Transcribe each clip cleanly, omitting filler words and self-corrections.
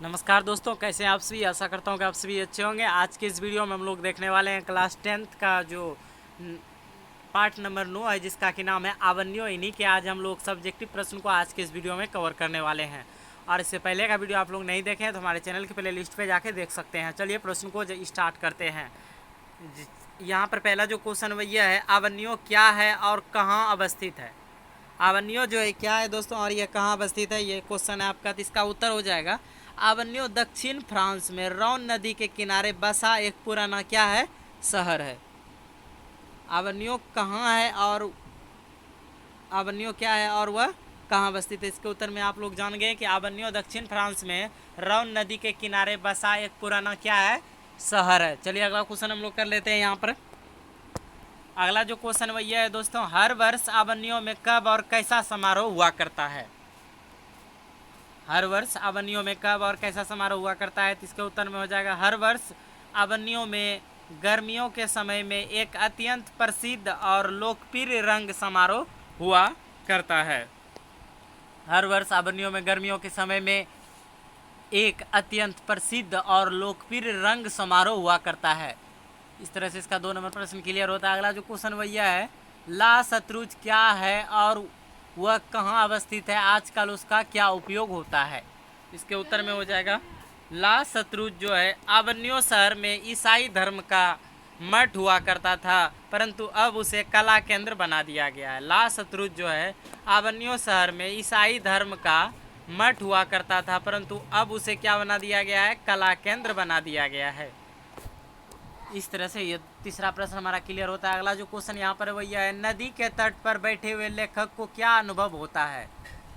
नमस्कार दोस्तों, कैसे हैं आप सभी। आशा करता हूँ कि आप सभी अच्छे होंगे। आज के इस वीडियो में हम लोग देखने वाले हैं क्लास 10th का जो पार्ट नंबर 9 है, जिसका कि नाम है आवन्यो। इन्हीं के आज हम लोग सब्जेक्टिव प्रश्न को आज के इस वीडियो में कवर करने वाले हैं। और इससे पहले का वीडियो आप लोग नहीं देखे हैं तो हमारे चैनल की प्ले लिस्ट पर जाके देख सकते हैं। चलिए प्रश्न को स्टार्ट करते हैं। यहाँ पर पहला जो क्वेश्चन वो यह है, आवन्यो क्या है और कहाँ अवस्थित है। आवन्यो जो है क्या है दोस्तों, और यह कहाँ अवस्थित है, ये क्वेश्चन है आपका। तो इसका उत्तर हो जाएगा आवन्यो दक्षिण फ्रांस में रौन नदी के किनारे बसा एक पुराना क्या है, शहर है। आवन्यो कहाँ है और आवन्यो क्या है और वह कहाँ अवस्थित है। इसके उत्तर में आप लोग जान गए कि आवन्यो दक्षिण फ्रांस में रौन नदी के किनारे बसा एक पुराना क्या है, शहर है। चलिए अगला क्वेश्चन हम लोग कर लेते हैं। यहाँ पर अगला जो क्वेश्चन वही है दोस्तों, हर वर्ष आवन्यो में कब और कैसा समारोह हुआ करता है। हर वर्ष आवन्यो में कब और कैसा समारोह हुआ करता है। तो इसके उत्तर में हो जाएगा, हर वर्ष आवन्यो में गर्मियों के समय में एक अत्यंत प्रसिद्ध और लोकप्रिय रंग समारोह हुआ करता है। हर वर्ष आवन्यो में गर्मियों के समय में एक अत्यंत प्रसिद्ध और लोकप्रिय रंग समारोह हुआ करता है। इस तरह से इसका 2 नंबर प्रश्न क्लियर होता है। अगला जो क्वेश्चन वही है, ला शत्रुज क्या है और वह कहाँ अवस्थित है, आजकल उसका क्या उपयोग होता है। इसके उत्तर में हो जाएगा, ला शत्रुज जो है आवन्यो शहर में ईसाई धर्म का मठ हुआ करता था, परंतु अब उसे कला केंद्र बना दिया गया है। ला शत्रुज जो है आवन्यो शहर में ईसाई धर्म का मठ हुआ करता था, परंतु अब उसे क्या बना दिया गया है, कला केंद्र बना दिया गया है। इस तरह से ये तीसरा प्रश्न हमारा क्लियर होता है। अगला जो क्वेश्चन यहाँ पर वही है, नदी के तट पर बैठे हुए लेखक को क्या अनुभव होता है।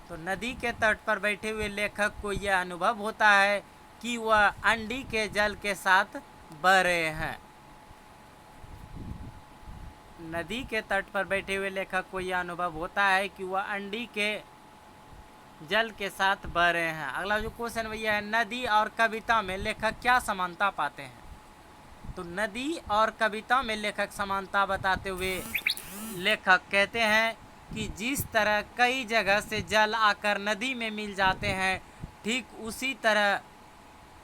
तो नदी के तट पर बैठे हुए लेखक को यह अनुभव होता है कि वह अंडी के जल के साथ बह रहे हैं। नदी के तट पर बैठे हुए लेखक को यह अनुभव होता है कि वह अंडी के जल के साथ बह रहे हैं। अगला जो क्वेश्चन वही है, नदी और कविता में लेखक क्या समानता पाते हैं। तो नदी और कविता में लेखक समानता बताते हुए लेखक कहते हैं कि जिस तरह कई जगह से जल आकर नदी में मिल जाते हैं, ठीक उसी तरह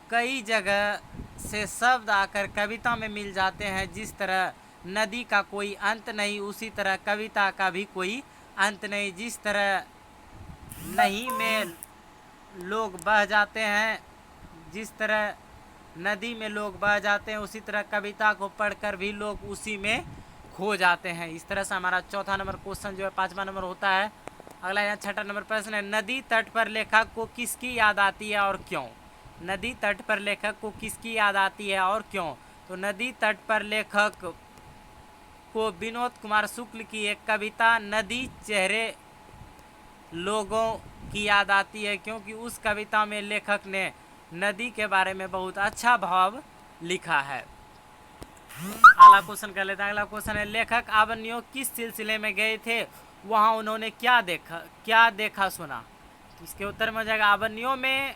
कई जगह से शब्द आकर कविता में मिल जाते हैं। जिस तरह नदी का कोई अंत नहीं, उसी तरह कविता का भी कोई अंत नहीं। जिस तरह नदी में लोग बह जाते हैं, जिस तरह नदी में लोग बह जाते हैं, उसी तरह कविता को पढ़कर भी लोग उसी में खो जाते हैं। इस तरह से हमारा चौथा नंबर क्वेश्चन जो है 5वां नंबर होता है। अगला यहाँ 6ठा नंबर प्रश्न है, नदी तट पर लेखक को किसकी याद आती है और क्यों। नदी तट पर लेखक को किसकी याद आती है और क्यों। तो नदी तट पर लेखक को विनोद कुमार शुक्ल की एक कविता नदी चेहरे लोगों की याद आती है, क्योंकि उस कविता में लेखक ने नदी के बारे में बहुत अच्छा भाव लिखा है। अगला क्वेश्चन कर लेते हैं। अगला क्वेश्चन है, लेखक आवन्यो किस सिलसिले में गए थे, वहां उन्होंने क्या देखा सुना। इसके उत्तर में हो जाएगा, आवन्यो में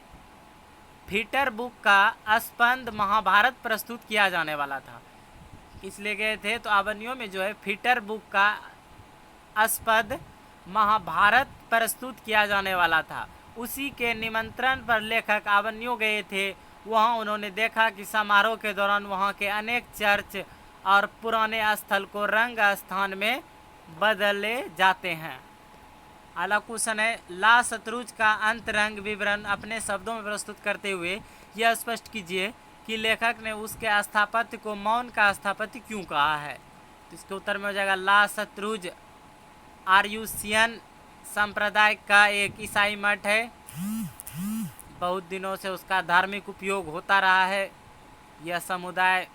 थिएटर बुक का स्पंद महाभारत प्रस्तुत किया जाने वाला था, इसलिए गए थे। तो आवन्यो में जो है थिएटर बुक का स्पंद महाभारत प्रस्तुत किया जाने वाला था, उसी के निमंत्रण पर लेखक आवन्यो गए थे। वहां उन्होंने देखा कि समारोह के दौरान वहां के अनेक चर्च और पुराने स्थल को रंग स्थान में बदले जाते हैं। अगला क्वेश्चन है, ला शत्रुज का अंतरंग विवरण अपने शब्दों में प्रस्तुत करते हुए यह स्पष्ट कीजिए कि लेखक ने उसके स्थापत्य को मौन का स्थापत्य क्यों कहा है। तो इसके उत्तर में हो जाएगा, ला शत्रुज आर्यूसियन संप्रदाय का एक ईसाई मठ है। बहुत दिनों से उसका धार्मिक उपयोग होता रहा है। यह समुदाय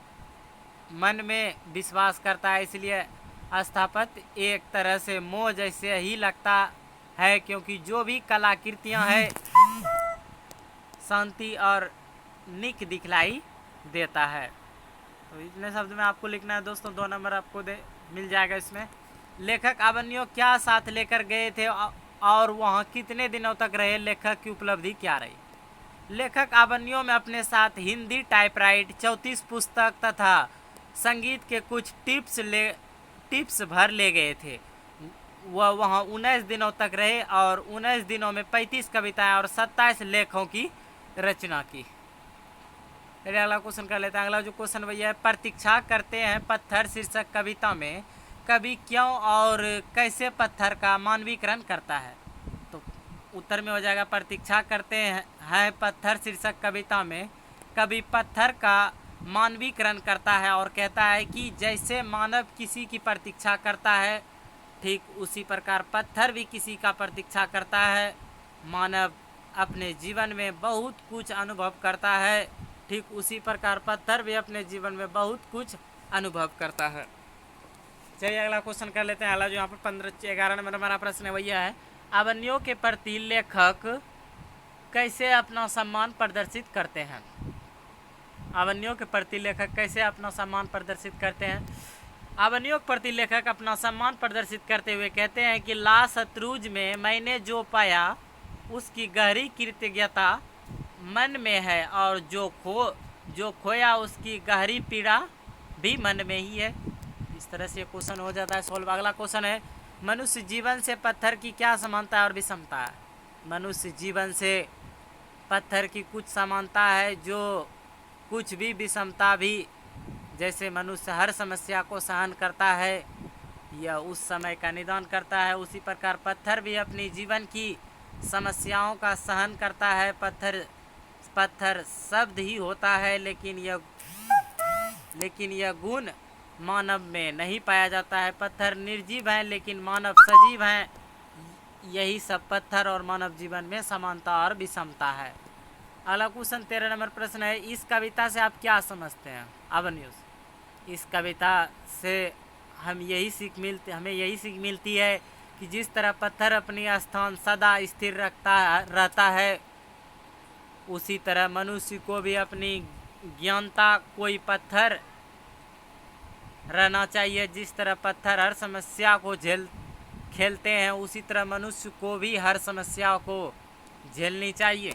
मन में विश्वास करता है, इसलिए स्थापत्य एक तरह से मोह जैसे ही लगता है, क्योंकि जो भी कलाकृतियां हैं शांति और निक दिखलाई देता है। तो इतने शब्द में आपको लिखना है दोस्तों। 2 नंबर आपको मिल जाएगा इसमें। लेखक आवन्यो क्या साथ लेकर गए थे और वहाँ कितने दिनों तक रहे, लेखक की उपलब्धि क्या रही। लेखक आवन्यो में अपने साथ हिंदी टाइपराइट 34 पुस्तक तथा संगीत के कुछ टिप्स भर ले गए थे। वह वहाँ 19 दिनों तक रहे और 19 दिनों में 35 कविताएं और 27 लेखों की रचना की। चलिए अगला क्वेश्चन कर लेते हैं। अगला जो क्वेश्चन भैया है, प्रतीक्षा करते हैं पत्थर शीर्षक कविता में कवि क्यों और कैसे पत्थर का मानवीकरण करता है? तो उत्तर में हो जाएगा प्रतीक्षा करते हैं पत्थर शीर्षक कविता में कवि पत्थर का मानवीकरण करता है और कहता है कि जैसे मानव किसी की प्रतीक्षा करता है ठीक उसी प्रकार पत्थर भी किसी का प्रतीक्षा करता है। मानव अपने जीवन में बहुत कुछ अनुभव करता है, ठीक उसी प्रकार पत्थर भी अपने जीवन में बहुत कुछ अनुभव करता है। चलिए अगला क्वेश्चन कर लेते हैं। अगला जो यहाँ पर 11 नंबर हमारा प्रश्न है भैया है, अवनियों के प्रति लेखक कैसे अपना सम्मान प्रदर्शित करते हैं? अवनियों के प्रति लेखक कैसे अपना सम्मान प्रदर्शित करते हैं? अवनियों के प्रति लेखक अपना सम्मान प्रदर्शित करते हुए कहते हैं कि ला शत्रुज में मैंने जो पाया उसकी गहरी कृतज्ञता मन में है और जो खोया उसकी गहरी पीड़ा भी मन में ही है। इस तरह से क्वेश्चन हो जाता है सॉल्व। अगला क्वेश्चन है, मनुष्य जीवन से पत्थर की क्या समानता और विषमता है? मनुष्य जीवन से पत्थर की कुछ समानता है जो कुछ भी विषमता भी। जैसे मनुष्य हर समस्या को सहन करता है या उस समय का निदान करता है, उसी प्रकार पत्थर भी अपनी जीवन की समस्याओं का सहन करता है। पत्थर शब्द ही होता है लेकिन यह गुण मानव में नहीं पाया जाता है। पत्थर निर्जीव हैं लेकिन मानव सजीव हैं। यही सब पत्थर और मानव जीवन में समानता और विषमता है। अगला क्वेश्चन 13 नंबर प्रश्न है, इस कविता से आप क्या समझते हैं? अवन्यूज, इस कविता से हमें यही सीख मिलती है कि जिस तरह पत्थर अपनी स्थान सदा स्थिर रहता है उसी तरह मनुष्य को भी अपनी ज्ञानता कोई पत्थर रहना चाहिए। जिस तरह पत्थर हर समस्या को खेलते हैं उसी तरह मनुष्य को भी हर समस्या को झेलनी चाहिए।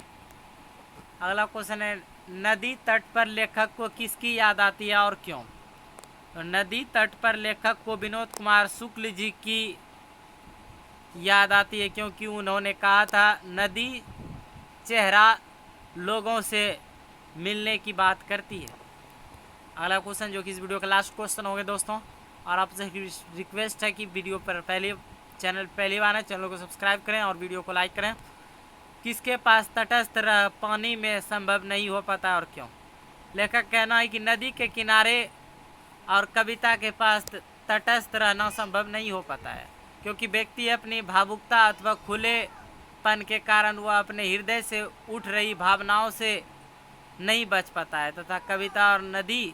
अगला क्वेश्चन है, नदी तट पर लेखक को किसकी याद आती है और क्यों? तो नदी तट पर लेखक को विनोद कुमार शुक्ल जी की याद आती है क्योंकि उन्होंने कहा था नदी चेहरा लोगों से मिलने की बात करती है। अगला क्वेश्चन जो कि इस वीडियो का लास्ट क्वेश्चन होगा दोस्तों, और आपसे रिक्वेस्ट है कि वीडियो पर चैनल पहली बार है चैनल को सब्सक्राइब करें और वीडियो को लाइक करें। किसके पास तटस्थ पानी में संभव नहीं हो पाता और क्यों? लेखक कहना है कि नदी के किनारे और कविता के पास तटस्थ रहना संभव नहीं हो पाता है क्योंकि व्यक्ति अपनी भावुकता अथवा खुलेपन के कारण वह अपने हृदय से उठ रही भावनाओं से नहीं बच पाता है तथा कविता और नदी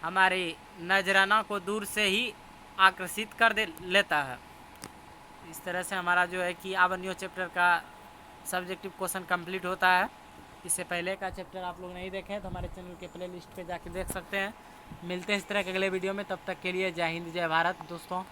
हमारी नजराना को दूर से ही आकर्षित कर लेता है। इस तरह से हमारा जो है कि अवनियों चैप्टर का सब्जेक्टिव क्वेश्चन कंप्लीट होता है। इससे पहले का चैप्टर आप लोग नहीं देखें तो हमारे चैनल के प्ले लिस्ट पर जाके देख सकते हैं। मिलते हैं इस तरह के अगले वीडियो में, तब तक के लिए जय हिंद जय भारत दोस्तों।